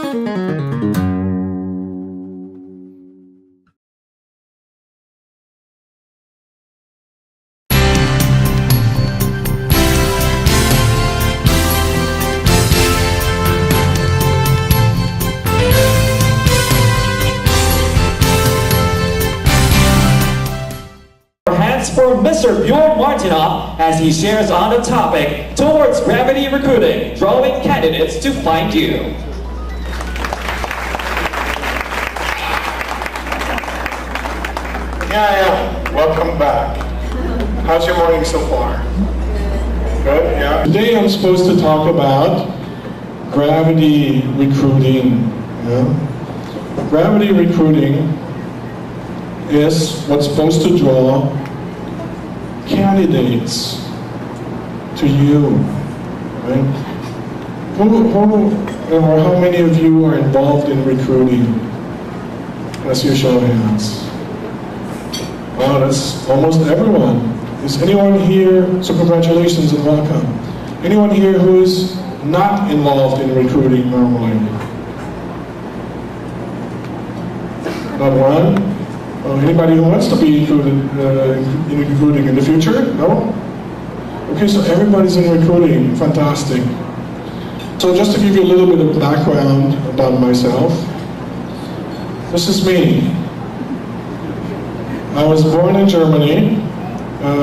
For Mr. Bjorn Martinoff as he shares on the topic towards gravity recruiting, drawing candidates to find you. Yeah, welcome back. How's your morning so far? Good, yeah. Today I'm supposed to talk about gravity recruiting. Yeah? Gravity recruiting is what's supposed to draw candidates to you, right? Or how many of you are involved in recruiting? Let's see a show of hands. Oh, that's almost everyone. Is anyone here? So congratulations and welcome. Anyone here who is not involved in recruiting normally? Not one? Anybody who wants to be included in recruiting in the future? No? Okay, so everybody's in recruiting. Fantastic. So just to give you a little bit of background about myself, this is me. I was born in Germany,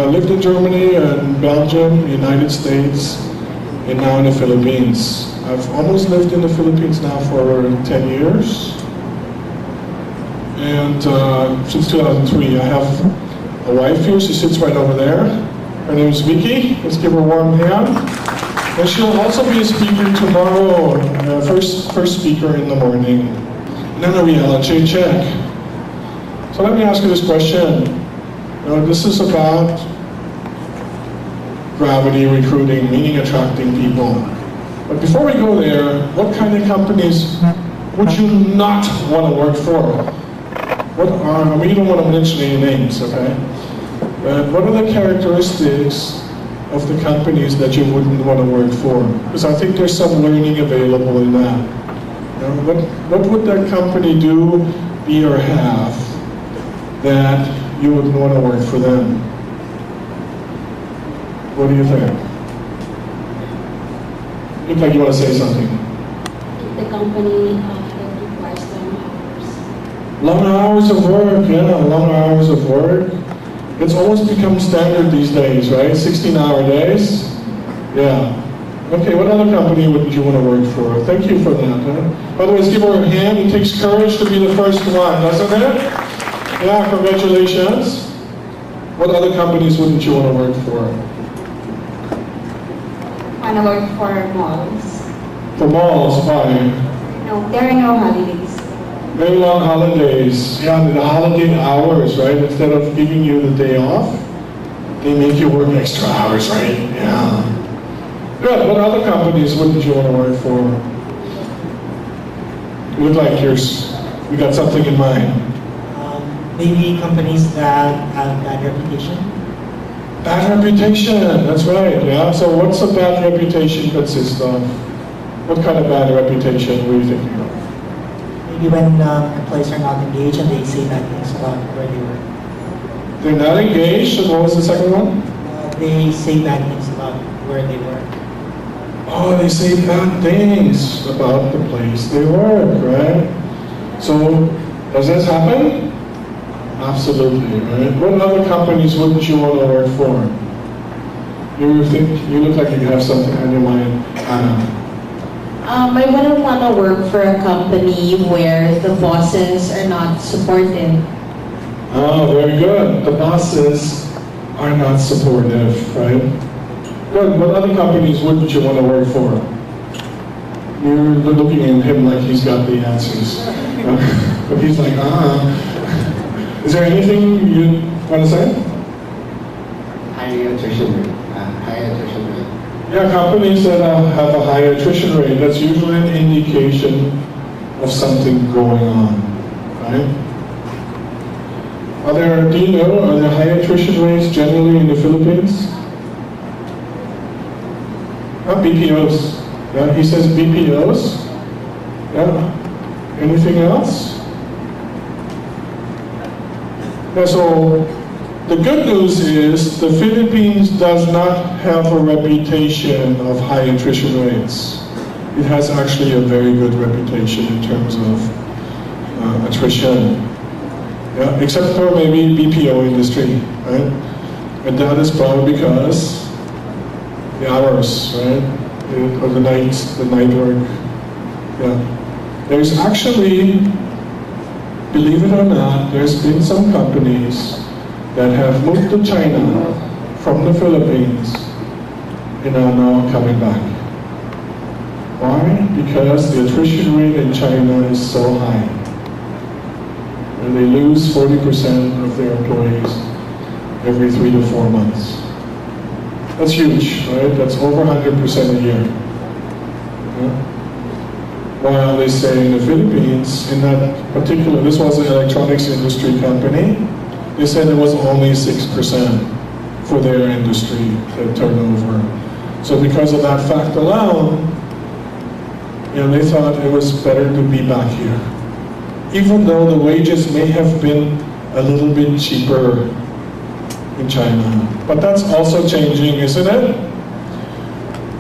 lived in Germany and Belgium, United States, and now in the Philippines. I've almost lived in the Philippines now for 10 years. And since 2003, I have a wife here. She sits right over there. Her name is Vicky. Let's give her a warm hand. And she'll also be a speaker tomorrow, first speaker in the morning. Nana Riela, check. So let me ask you this question. This is about gravity recruiting, meaning attracting people. But before we go there, what kind of companies would you not want to work for? We don't want to mention any names, okay? But what are the characteristics of the companies that you wouldn't want to work for? Because I think there's some learning available in that. What would that company do, be, or have that you wouldn't want to work for them? What do you think? Look like you want to say something. The company that requires long hours of work, yeah, long hours of work. It's almost become standard these days, right? 16-hour days. Yeah. Okay, what other company wouldn't you want to work for? Thank you for that. Huh? By the way, let's give her a hand. It takes courage to be the first one, doesn't it? Yeah, congratulations. What other companies wouldn't you want to work for? I want to work for malls. For malls, why? No, there are no holidays. Very long holidays. Yeah, the holiday hours, right? Instead of giving you the day off, they make you work extra hours, right? Yeah. Good. What other companies wouldn't you want to work for? You look like you got something in mind. Maybe companies that have bad reputation. Bad reputation, that's right. Yeah. So what's a bad reputation consist of? What kind of bad reputation were you thinking of? Maybe when employees are not engaged and they say bad things about where they work. They're not engaged, and what was the second one? They say bad things about where they work. Oh, they say bad things about the place they work, right? So, does this happen? Absolutely, right? What other companies wouldn't you want to work for? You look like you have something on your mind, Anna. I wouldn't want to work for a company where the bosses are not supportive. Oh, very good. The bosses are not supportive, right? Good. What other companies wouldn't you want to work for? You're looking at him like he's got the answers. But he's like, Is there anything you want to say? High attrition rate. Yeah, companies that have a high attrition rate, that's usually an indication of something going on, right? Are there high attrition rates generally in the Philippines? BPOs. Yeah, he says BPOs. Yeah. Anything else? Yeah, so the good news is the Philippines does not have a reputation of high attrition rates. It has actually a very good reputation in terms of attrition. Yeah, except for maybe BPO industry, right? And that is probably because the hours, right? Or the night work. Yeah. There's actually, believe it or not, there's been some companies that have moved to China from the Philippines and are now coming back. Why? Because the attrition rate in China is so high. And they lose 40% of their employees every 3 to 4 months. That's huge, right? That's over 100% a year. Yeah? While they say in the Philippines, in that particular, this was an electronics industry company, they said it was only 6% for their industry, their turnover. So because of that fact alone, they thought it was better to be back here. Even though the wages may have been a little bit cheaper in China. But that's also changing, isn't it?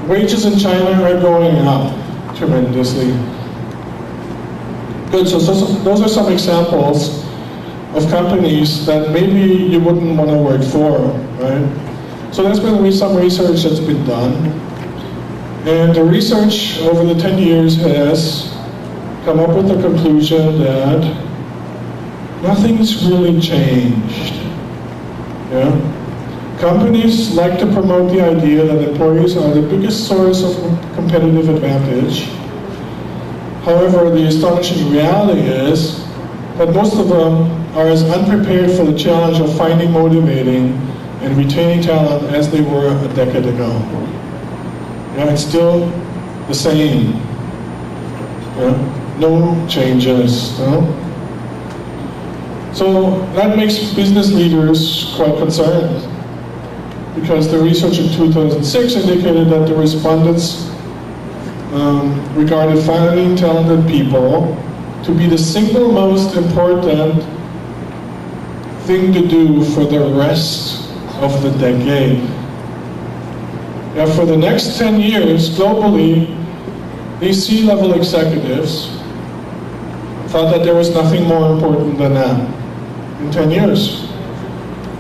Wages in China are going up tremendously. Good, so those are some examples of companies that maybe you wouldn't want to work for, right? So there's been some research that's been done. And the research over the 10 years has come up with the conclusion that nothing's really changed. Yeah? Companies like to promote the idea that employees are the biggest source of competitive advantage. However, the astonishing reality is that most of them are as unprepared for the challenge of finding, motivating, and retaining talent as they were a decade ago. Yeah, it's still the same. Yeah? No changes. No? So that makes business leaders quite concerned, because the research in 2006 indicated that the respondents regarded finding talented people to be the single most important thing to do for the rest of the decade. Yeah, for the next 10 years, globally, these C-level executives thought that there was nothing more important than that in 10 years.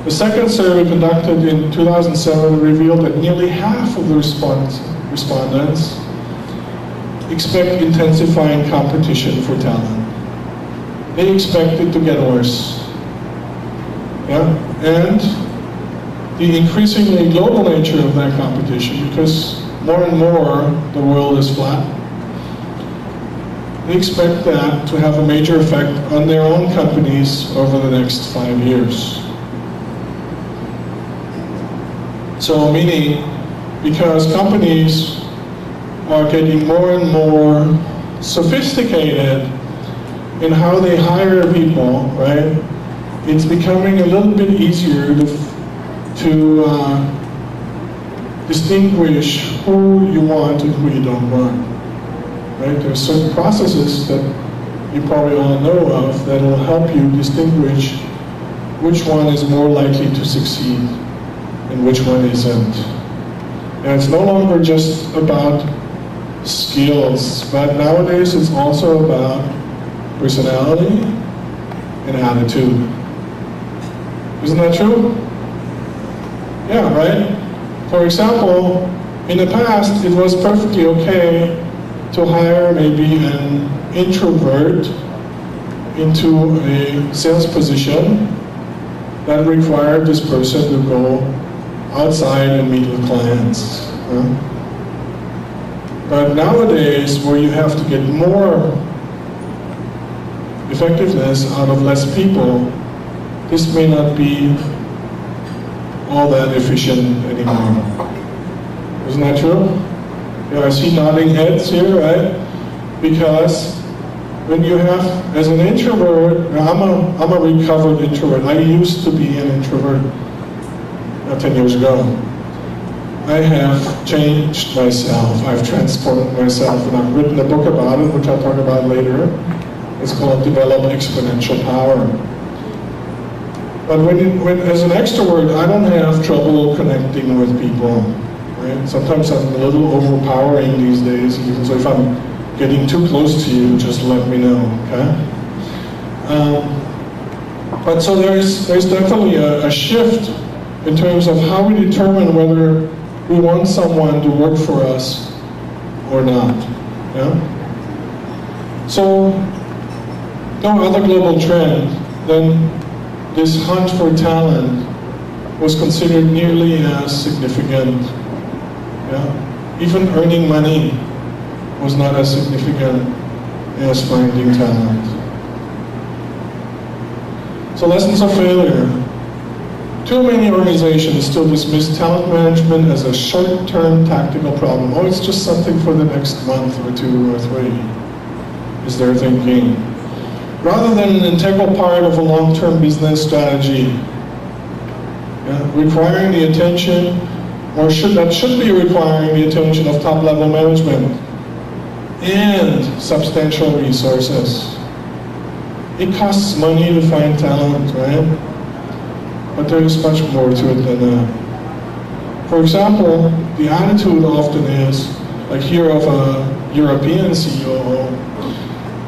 The second survey conducted in 2007 revealed that nearly half of the respondents expect intensifying competition for talent. They expect it to get worse. Yeah? And the increasingly global nature of that competition, because more and more the world is flat, they expect that to have a major effect on their own companies over the next 5 years. So meaning, because companies are getting more and more sophisticated in how they hire people, right? It's becoming a little bit easier to distinguish who you want and who you don't want, right? There are certain processes that you probably all know of that will help you distinguish which one is more likely to succeed and which one isn't. And it's no longer just about skills, but nowadays it's also about personality and attitude. Isn't that true? Yeah, right? For example, in the past, it was perfectly okay to hire maybe an introvert into a sales position that required this person to go outside and meet with clients. But nowadays, where you have to get more effectiveness out of less people, this may not be all that efficient anymore. Isn't that true? Yeah, I see nodding heads here, right? Because when you have, as an introvert, I'm a recovered introvert. I used to be an introvert 10 years ago. I have changed myself. I've transformed myself, and I've written a book about it, which I'll talk about later. It's called Develop Exponential Power. But as an extrovert, I don't have trouble connecting with people. Right? Sometimes I'm a little overpowering these days, so if I'm getting too close to you, just let me know, okay? But so there's definitely a shift in terms of how we determine whether we want someone to work for us or not. Yeah? So, no other global trend than this hunt for talent was considered nearly as significant. Yeah? Even earning money was not as significant as finding talent. So lessons of failure. Too many organizations still dismiss talent management as a short-term tactical problem. Oh, it's just something for the next month or 2 or 3, is their thinking. Rather than an integral part of a long-term business strategy, requiring the attention, or should be requiring the attention of top-level management and substantial resources. It costs money to find talent, right? But there is much more to it than that. For example, the attitude often is, like here of a European CEO,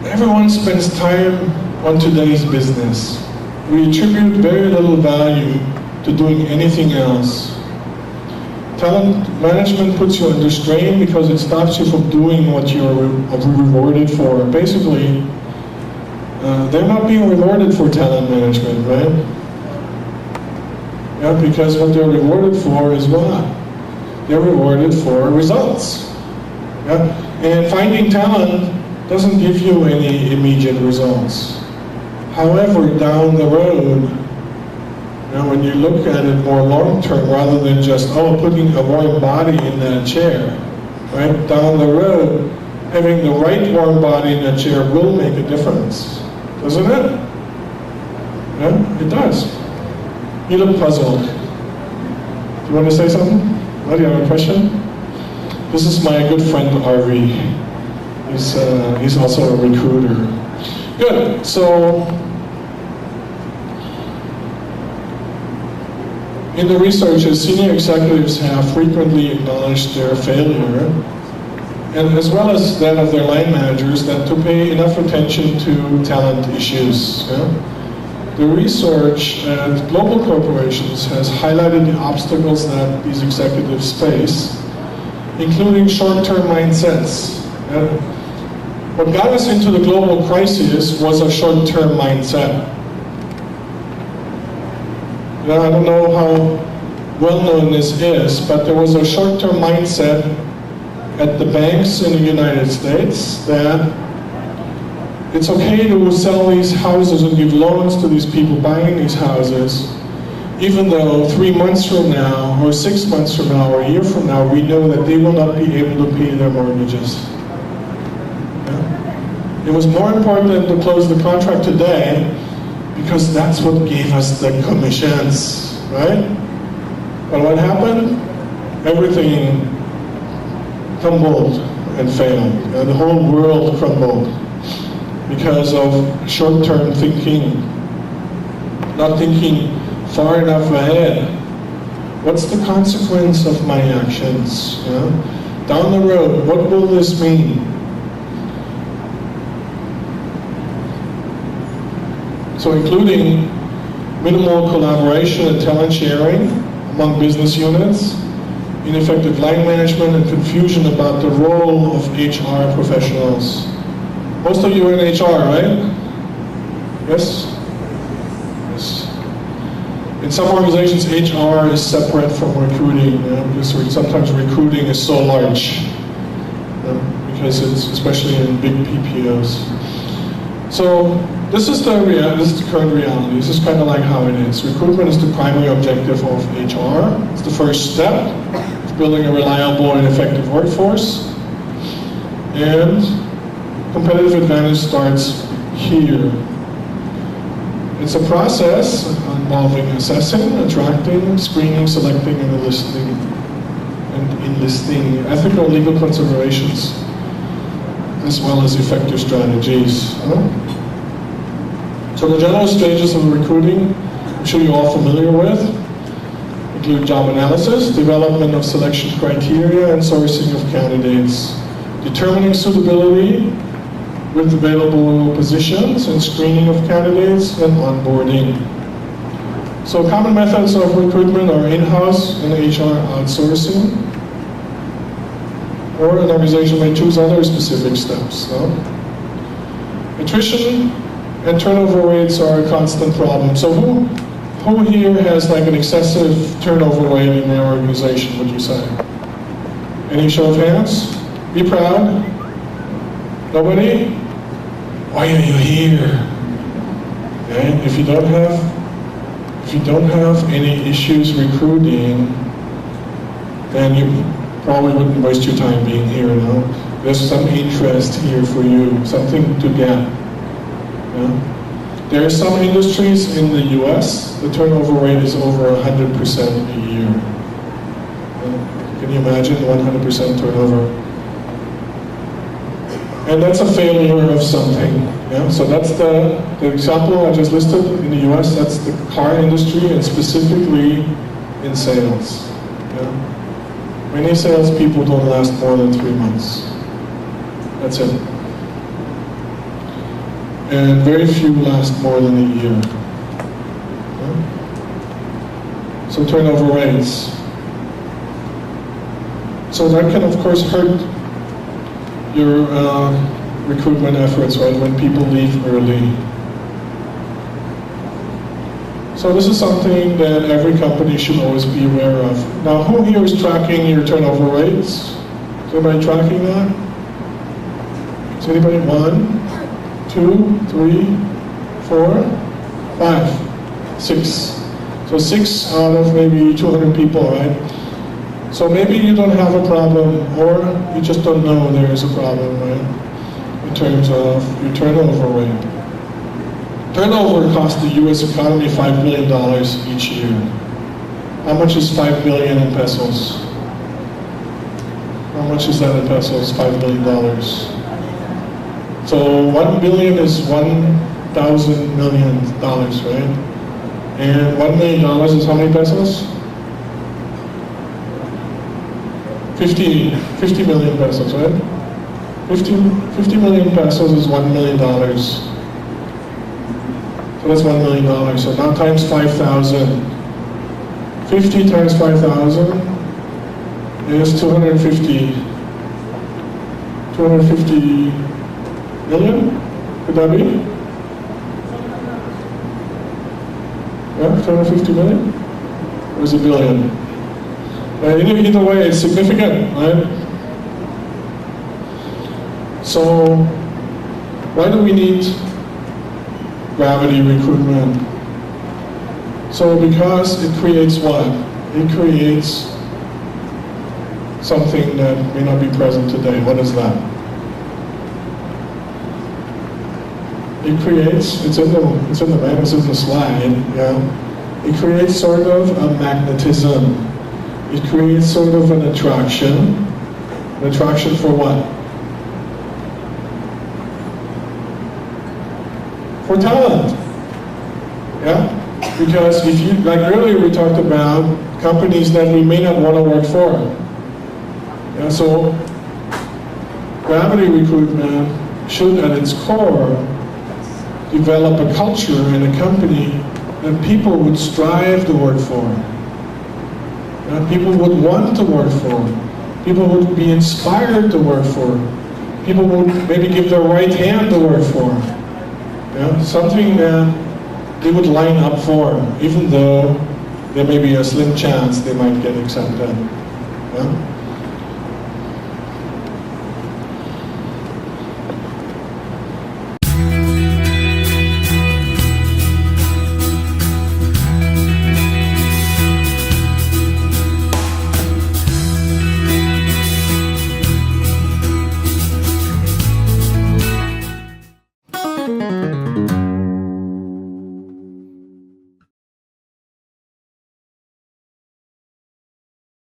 everyone spends time on today's business. We attribute very little value to doing anything else. Talent management puts you under strain because it stops you from doing what you're rewarded for. Basically, they're not being rewarded for talent management, right? Yeah, because what they're rewarded for is what? They're rewarded for results. Yeah? And finding talent doesn't give you any immediate results. However, down the road, when you look at it more long-term, rather than just, putting a warm body in that chair, right? Down the road, having the right warm body in that chair will make a difference. Doesn't it? Yeah, it does. You look puzzled. Do you want to say something? Do you have a question? This is my good friend Arvi. He's also a recruiter. Good. So, in the research, senior executives have frequently acknowledged their failure, and as well as that of their line managers, that to pay enough attention to talent issues. Yeah? The research at global corporations has highlighted the obstacles that these executives face, including short-term mindsets. Yeah? What got us into the global crisis was a short-term mindset. Now, I don't know how well-known this is, but there was a short-term mindset at the banks in the United States that it's okay to sell these houses and give loans to these people buying these houses, even though 3 months from now, or 6 months from now, or a year from now, we know that they will not be able to pay their mortgages. Yeah? It was more important to close the contract today because that's what gave us the commissions, right? But what happened? Everything crumbled and failed. The whole world crumbled because of short-term thinking, not thinking far enough ahead. What's the consequence of my actions? Yeah? Down the road, what will this mean? So including minimal collaboration and talent sharing among business units, ineffective line management, and confusion about the role of HR professionals. Most of you are in HR, right? Yes? Yes. In some organizations, HR is separate from recruiting, because sometimes recruiting is so large, because it's especially in big PPOs. So this is the current reality. This is kind of like how it is. Recruitment is the primary objective of HR. It's the first step of building a reliable and effective workforce. And competitive advantage starts here. It's a process involving assessing, attracting, screening, selecting, and enlisting and enlisting ethical legal considerations as well as effective strategies. So the general stages of recruiting, I'm sure you're all familiar with, include job analysis, development of selection criteria, and sourcing of candidates, determining suitability with available positions, and screening of candidates, and onboarding. So common methods of recruitment are in-house and HR outsourcing, or an organization may choose other specific steps. Attrition and turnover rates are a constant problem. So who here has like an excessive turnover rate in their organization, would you say? Any show of hands? Be proud. Nobody? Why are you here? Okay? If you don't have any issues recruiting, then you probably wouldn't waste your time being here now. There's some interest here for you, something to get. Yeah? There are some industries in the US, the turnover rate is over 100% a year. Can you imagine 100% turnover? And that's a failure of something. Yeah? So that's the example I just listed in the US, that's the car industry and specifically in sales. Yeah? Many salespeople don't last more than 3 months. That's it. And very few last more than a year. Yeah? So turnover rates. So that can of course hurt your recruitment efforts, right, when people leave early. So this is something that every company should always be aware of. Now, who here is tracking your turnover rates? Is anybody tracking that? Is anybody? 1, 2, 3, 4, 5, 6. So 6 out of maybe 200 people, right? So maybe you don't have a problem, or you just don't know there is a problem, right? In terms of your turnover rate. Turnover costs the US economy $5 billion each year. How much is 5 billion in pesos? How much is that in pesos? $5 billion. So 1 billion is 1,000 million dollars, right? And $1 million is how many pesos? 50 million pesos, right? 50 million pesos is $1 million. So that's $1 million. So now times 5,000. 50 times 5,000 is 250 million? Could that be? Yeah, 250 million? Or is it billion? Either way, it's significant, right? So, why do we need gravity recruitment? So, because it creates what? It creates something that may not be present today. What is that? It creates, it's in the slide, yeah. It creates sort of a magnetism. It creates sort of an attraction. An attraction for what? For talent. Yeah? Because if you, like earlier we talked about companies that we may not want to work for. Yeah, so gravity recruitment should at its core develop a culture in a company that people would strive to work for. People would want to work for. People would be inspired to work for. People would maybe give their right hand to work for. Yeah? Something that they would line up for, even though there may be a slim chance they might get accepted. Yeah?